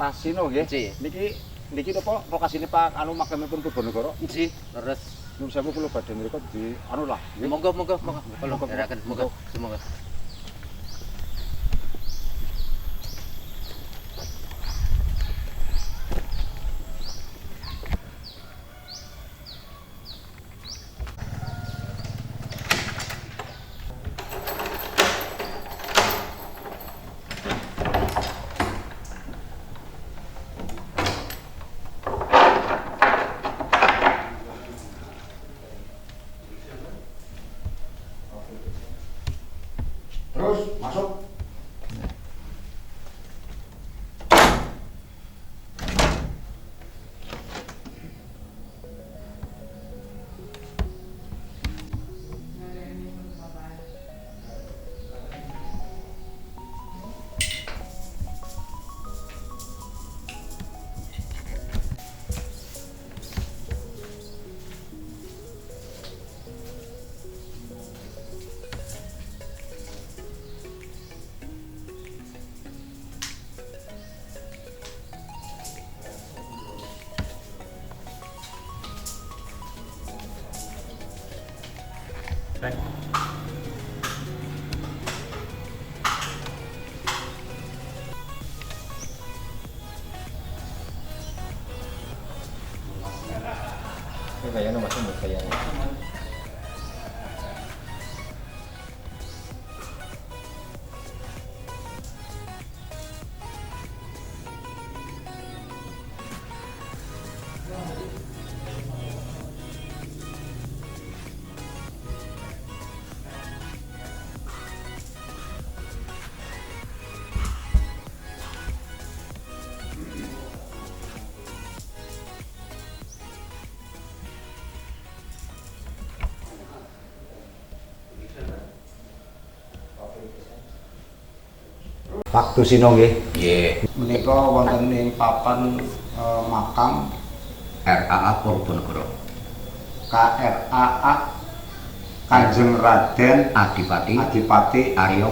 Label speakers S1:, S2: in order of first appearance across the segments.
S1: Tasino nggih. Niki napa lokasine Pak anu makamipun Purbanegara?
S2: Nggih, leres.
S1: Nuwun sewu kula badhe mriku di anu lah.
S2: Monggo. Kula ndherekaken monggo. Semoga.
S1: Terus masuk.
S3: Kayaknya masih mau kayaknya.
S1: Pak Tusino nggih.
S2: Nggih.
S1: Menika wonten ing papan makam
S2: RAA Purbanegara.
S1: KRAA Kanjeng Raden
S2: Adipati
S1: Arya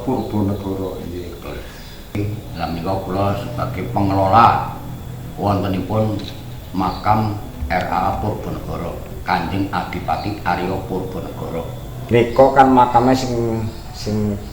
S1: Purbanegara nggih.
S2: Lah menika kula sebagai pengelola wontenipun makam RAA Purbanegara, Kanjeng Adipati Arya Purbanegara.
S1: Nika kan makame sing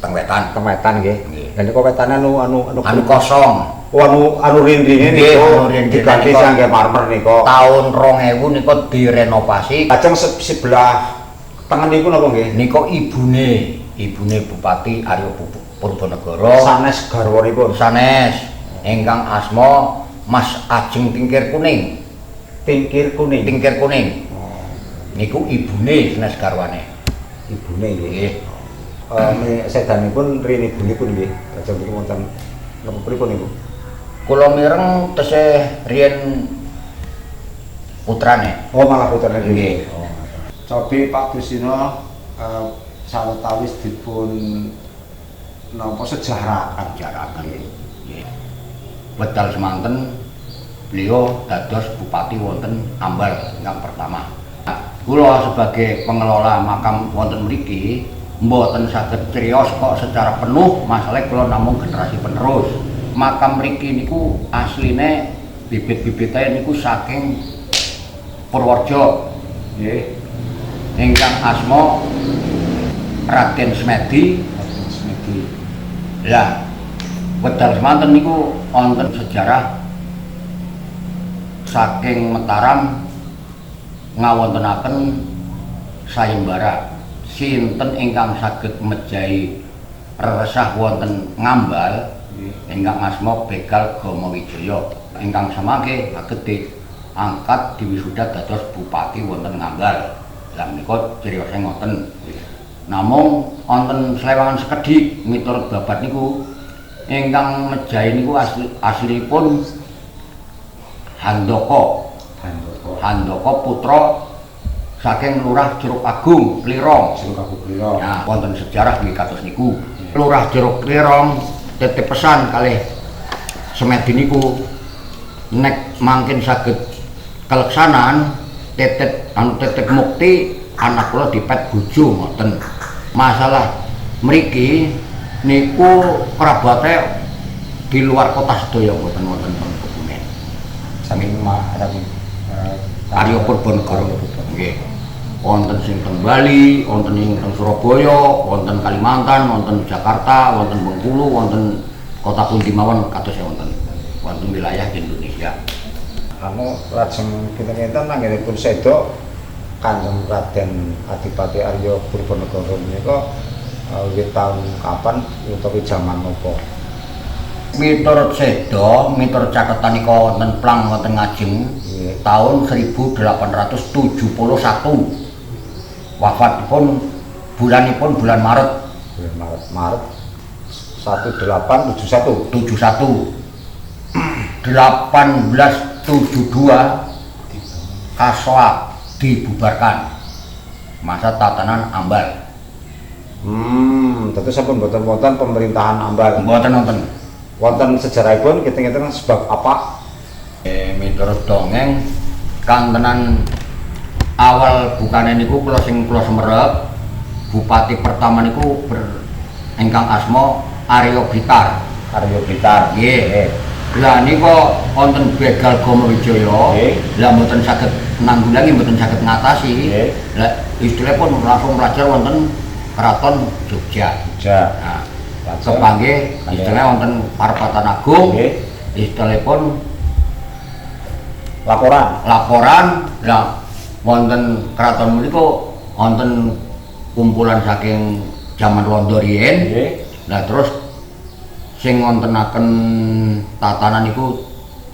S2: Teng wetan.
S1: nggih.
S2: Nggih.
S1: Lah nika wetane anu
S2: kosong.
S1: Oh anu rindine
S2: Nggih,
S1: nika
S2: anu rindine
S1: diganti
S2: nika.
S1: sangge marmer nika.
S2: Tahun 2000 nika direnovasi.
S1: Lajeng sebelah tengenipun apa nggih?
S2: Nika ibune Bupati Arya Purbanegara.
S1: Sanes garwanipun.
S2: Sanes ingkang asma Mas Ajeng Tingkir Kuning.
S1: Tingkir kuning.
S2: Niku ibune sanes garwane.
S1: Ibune nggih.
S2: Nggih.
S1: Sedanipun rini ibunipun nggih. Lajeng niku wonten napa pripun niku?
S2: Kula mireng tesih riyen putrane.
S1: Oh malah putrane
S2: Nggih.
S1: Oh. Cobi Pak Tusino sawetawis dipun napa sejarahaken.
S2: Nggih. Wedal semanten beliau dados bupati wonten Ambal ingkang pertama. Kula sebagai pengelola makam wonten mriki mboten saged criyos kok secara penuh, masalah kula namung generasi penerus. Makam mriki niku asline bibit-bibite niku saking Purworejo.
S1: Nggih.
S2: Ingkang asma Raden Smedi. Lah wedal semanten niku wonten sejarah saking Mataram ngawontenaken sayembara. Sinten ingkang saged mejahi reresah wonten Ngambal ingkang asma Begal Gamawijaya ingkang samangke saged diangkat diwisuda dados bupati wonten Ngambal. Lah menika criyose ngoten. Namung wonten Slewangan sekedhik miturut babat niku ingkang mejahi niku aslinipun Handoko putra saking Lurah Jeruk Agung Klirong. Nah, wonten sejarah nggih kados niku. Lurah Jeruk Klirong titip pesan kalih Semedi niku nek mangkin saged kaleksanan titip mukti anak kula dipet bojo ngoten. Masalah mriki niku kerabate di luar kota sedaya mboten wonten Kebumen.
S3: Saking
S2: Arya Purbanegara. Nggih. Wonten sing teng Bali, wonten ing teng Surabaya, wonten Kalimantan, wonten Jakarta, wonten Bengkulu, wonten kota pundi mawon kados wonten wilayah di Indonesia.
S3: anu lajeng kinten-kinten anggenipun seda Kanjeng Raden Adipati Arya Purbanegara menika wiwit taun kapan utawi jaman napa?
S2: Miturut seda, miturut caketanipun wonten Plang wonten Ngajeng tahun 1871. Wafatipun bulanipun bulan Maret.
S3: Bulan Maret 1871.
S2: 1872 Kaswa dibubarkan. Masa tatanan Ambal.
S3: Tentu sampun boten wonten pemerintahan Ambal.
S2: Mboten wonten.
S3: Wonten sejarahipun kinten-kinten sebab apa?
S2: Miturut dongeng kantenan awal bukane niku kula Semerep, bupati pertama niku ingkang asma Arya Blitar.
S3: Arya Blitar.
S2: Nggih. Lah nika wonten begal Gomowijaya. Lah mboten saged nanggulangi, mboten saged ngatasi. Lah istilahipun langsung mlajar wonten Keraton Jogja. Nah, kepanggih istilah wonten Parapatan Agung. Istilahipun laporan. Lah wonten keraton menika wonten kumpulan saking jaman Londo riyen. Nah terus sing wontenaken tatanan niku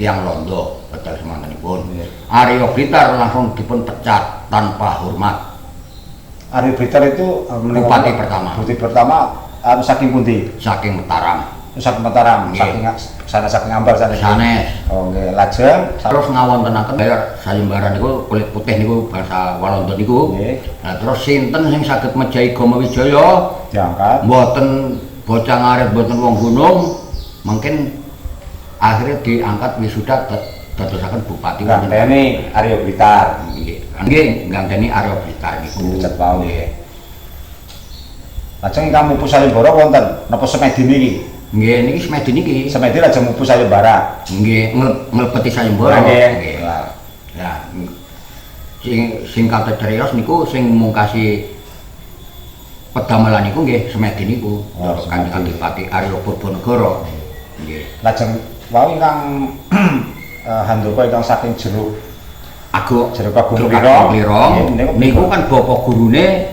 S2: tiyang Londo pedal semantenipun. Arya Blitar langsung dipun pecat tanpa hormat.
S3: Arya Blitar itu
S2: Bupati pertama.
S3: Bupati pertama saking pundi?
S2: Saking Mataram.
S3: Saking Mataram, saking Ambal sanes. Oh nggih, lajeng
S2: terus ngawontenaken sayembaran niku kulit putih niku bahasa Walanda niku. Nah terus sinten sing saged mejahi Gomowijaya
S3: diangkat.
S2: Mboten bocah ngarit, mboten wong gunung, mungkin akhirnya diangkat wisuda dadosaken bupati.
S3: Gantheni Arya Blitar.
S2: Nggih, gantheni Arya Blitar niku.
S3: Cet wau nggih. Lajeng ingkang mupu sayembara wonten napa Semedi niki?
S2: Nggih, niki Semedi niki.
S3: Semedi lajeng mupu sayembara.
S2: Nggih, nglebeti sayembara.
S3: Nggih.
S2: Nah, sing kata cerios niku sing mungkasi pedamelan niku nggih Semedi niku. Kanjeng Adipati Arya Purbanegara. Nggih.
S3: Lajeng wau ingkang handoko ingkang saking Jeruk Agung Plira
S2: niku kan bapak gurune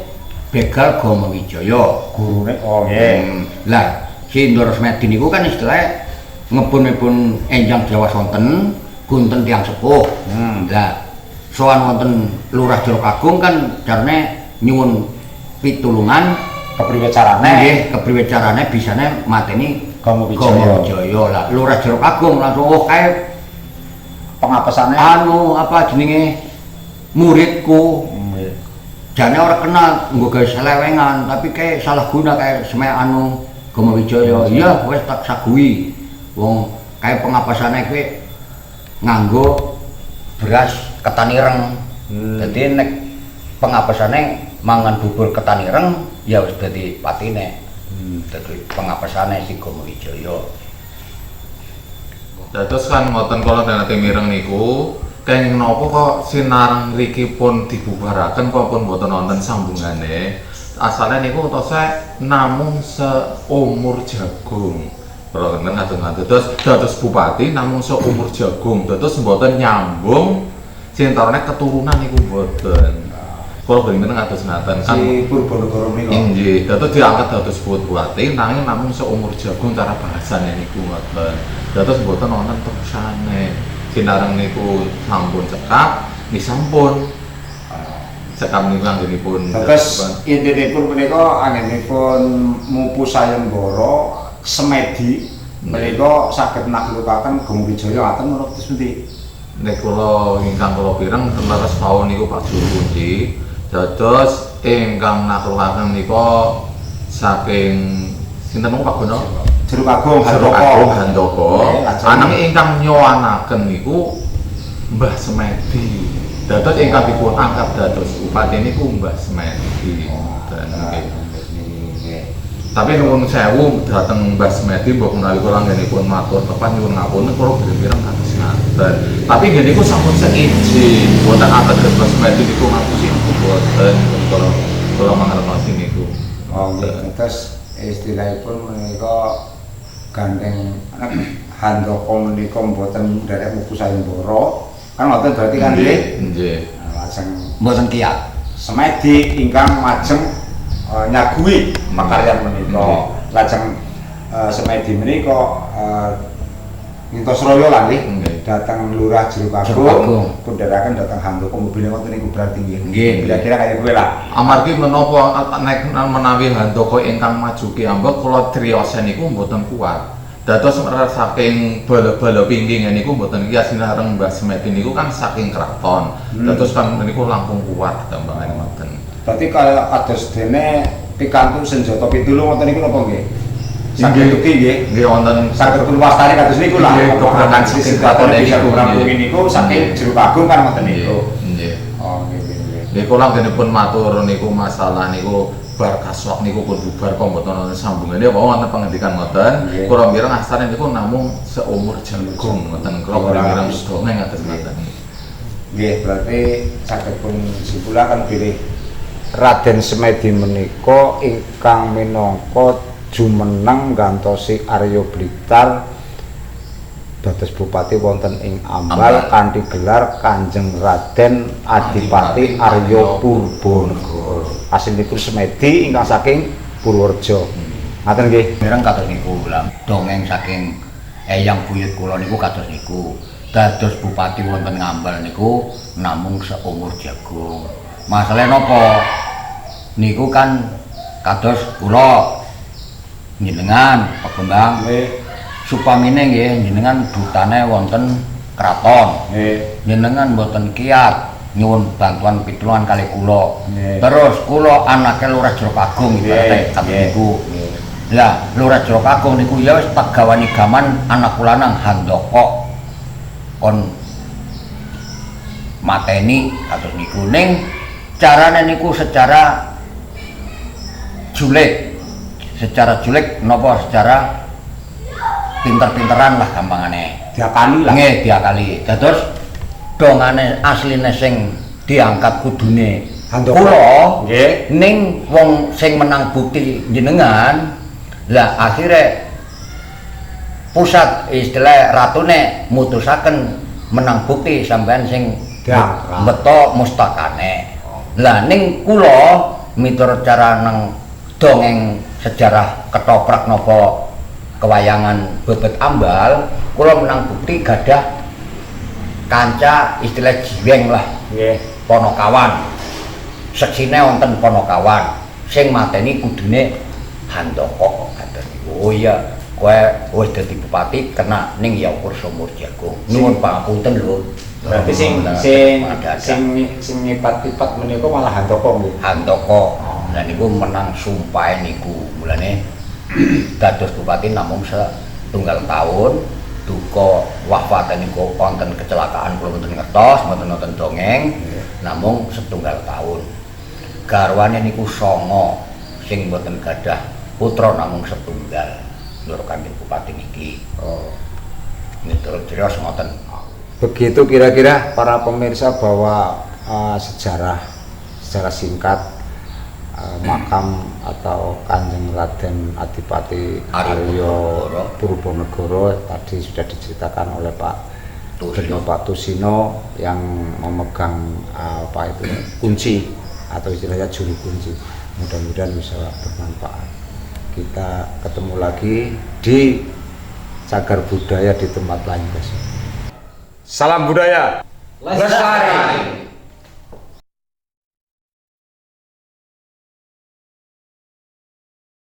S2: begal Gomowijaya.
S3: Gurune oh nggih.
S2: Lah Sindoro Semedi niku kan istilahnya ngebun-ngebun enjang Jawa sonten, gunten tiyang sepuh. Lah sowan wonten Lurah Jeruk Agung kan carane nyuwun pitulungan
S3: kepriwe carane?
S2: Nggih, kepriwe carane bisane mateni Gomowijaya. Lah Lurah Jeruk Agung langsung kae
S3: pengapesane
S2: apa jenenge muridku. Jane ora kenal nggo gawe selewengan, tapi kae salah guna kae semek Gomowijaya. Iya wis tak sagui. Wong kae pengapesane kowe nganggo beras ketan ireng. Dadi nek pengapesane mangan bubur ketan ireng ya wis dadi patine. Dadi pengapesane si Gomowijaya.
S4: Dados kan ngoten kala danate mireng niku kenging napa kok sinareng mriki pun dibubaraken kok pun mboten wonten sambungane. Asale niku tose namung seumur jagung. Kala ngenten kadang dados bupati namung seumur jagung. Dados mboten nyambung sintarane keturunan niku mboten. Kala ngenten kados ngaten kan
S3: si Purbanegara menika.
S4: Nggih, dados diangkat dados bupati nanging namung seumur jagung cara bahasane niku ngoten. Dados mboten wonten terusane. Sinareng niku sampun cekap, nggih sampun. Cekap niku anggenipun.
S3: Terus intinipun menika anggenipun mupu sayembara Semedi menika saged naklukaken Gomowijaya ngaten menapa pundi?
S4: Nek kula ingkang kula pireng leres pawon niku Pak Juru Kunci. Dados ingkang naklukaken nika saking sinten Pak Gono?
S3: Jeruk Agung
S4: Handoko. Ananging ingkang nyowanaken niku Mbah Semedi. Dados ingkang dipun angkat dados bupati niku Mbah Semedi. Tapi nuwun sewu dhateng Mbah Smedi mbok menawi kula nggenipun matur tepan nyuwun ngapunten kula pirang-pirang kados ngaten. Tapi nggih niku sampun seizin, boten ateges Mbah Smedi niku ngapusi niku boten kula mangertosi niku.
S3: Oh nggih, terus istilahipun menika gandeng handoko menika mboten nderek muku sayembara. Kan ngoten berarti kan nggih.
S4: Nggih.
S3: Lajeng
S2: Mboten kiat.
S3: Semedi ingkang majeng nyagui makaryan menika. Lajeng Semedi menika ngintos royo lah nggih dateng Lurah Jero Kagung pun ndherekaken dateng handoko mobil wonten niku berarti nggih.
S2: Nggih.
S3: Kira-kira kaya kuwi lah.
S4: Amargi menapa nek menawi handoko ingkang maju kiambek kula triyose niku mboten kuat. Dados saking bala-bala pingging niku mboten kias sinareng Mbah Smedi niku kan saking kraton. Dados kan niku langkung kuat gampangan ngoten.
S3: Berarti kaya kados dene pikantuk senjata pitulung wonten niku napa nggih? Saged ugi nggih.
S4: Nggih wonten
S3: Saged purwastani kados niku lah.
S4: Nggih, keberangan saking kraton niku.
S3: Rampung niku saking Jero Kagung kan wonten niku.
S4: Nggih.
S3: Oh nggih nggih.
S4: Nggih kula nggenipun matur niku masalah niku bar kasok niku pun bubar kok mboten wonten sambungane apa wonten pangendikan ngoten. Kula mireng asane niku namung seumur jagung ngoten. Kula mireng dongeng ngaten ngoten.
S3: Nggih, berarti saged pun simpulaken bilih Raden Semedi menika ingkang minangka jumeneng gantosi Arya Blitar dados bupati wonten ing Ambal kanthi gelar Kanjeng Raden Adipati Arya Purbanegara. Aslinipun Semedi ingkang saking Purworejo. Ngaten nggih.
S2: Mireng kados niku lah. Dongeng saking eyang buyut kula niku kados niku. Dados bupati wonten Ngambal niku namung seumur jagung. Masalah napa? Niku kan kados kula njenengan Pak Bambang
S3: Nggih.
S2: supamine nggih njenengan dutane wonten kraton.
S3: Nggih.
S2: Njenengan mboten kiat nyuwun bantuan pitulungan kali kula.
S3: Nggih.
S2: Terus kula anake Lurah Jero Kagung ibarate kados niku. Lah, Lurah Jero Kagung niku ya wis pegawani gaman anak kula nang handoko kon mateni kados niku ning carane niku secara julek napa secara pinter-pinteran lah gampangane
S3: Diakali lah.
S2: nggih diakali dados dongane asline sing diangkat kudune
S3: Handoko.
S2: kula
S3: Nggih.
S2: ning wong sing menang bukti jenengan lah akhire pusat istilah ratune mutusaken menang bukti sampean sing
S3: diangkat.
S2: beto mustakane. Lah ning kula miturut cara nang dongeng sejarah ketoprak napa kewayangan bebet ambal, kula menang bukti gadah kanca istilah jiweng lah.
S3: Nggih.
S2: Ponokawan. Seksine wonten Ponokawan. Sing mateni kudune Handoko ngaten niku. Oh iya, kowe wis dadi bupati kena ning ya ukur sumur jagung. Nuwun pangapunten lho.
S3: Berarti sing nyipat-ipat menika malah Handoko nggih.
S2: Handoko. Lah niku menang sumpah niku. Mulane dados bupati namung setunggal tahun. Duka wafat niku wonten kecelakaan kula mboten ngertos, mboten wonten dongeng. Namung setunggal tahun. Garwane niku 9 sing mboten gadah putra namung setunggal. Loro Kanjeng Bupati niki.
S3: Oh.
S2: Miturut criyos ngoten.
S3: Begitu kira-kira para pemirsa bahwa sejarah singkat makam atau Kanjeng Raden Adipati Arya Purbanegara tadi sudah diceritakan oleh Pak Tusino yang memegang kunci atau istilahnya juru kunci. Mudah-mudahan bisa bermanfaat. Kita ketemu lagi di Cagar Budaya di tempat lain besok. Salam budaya. Lestari.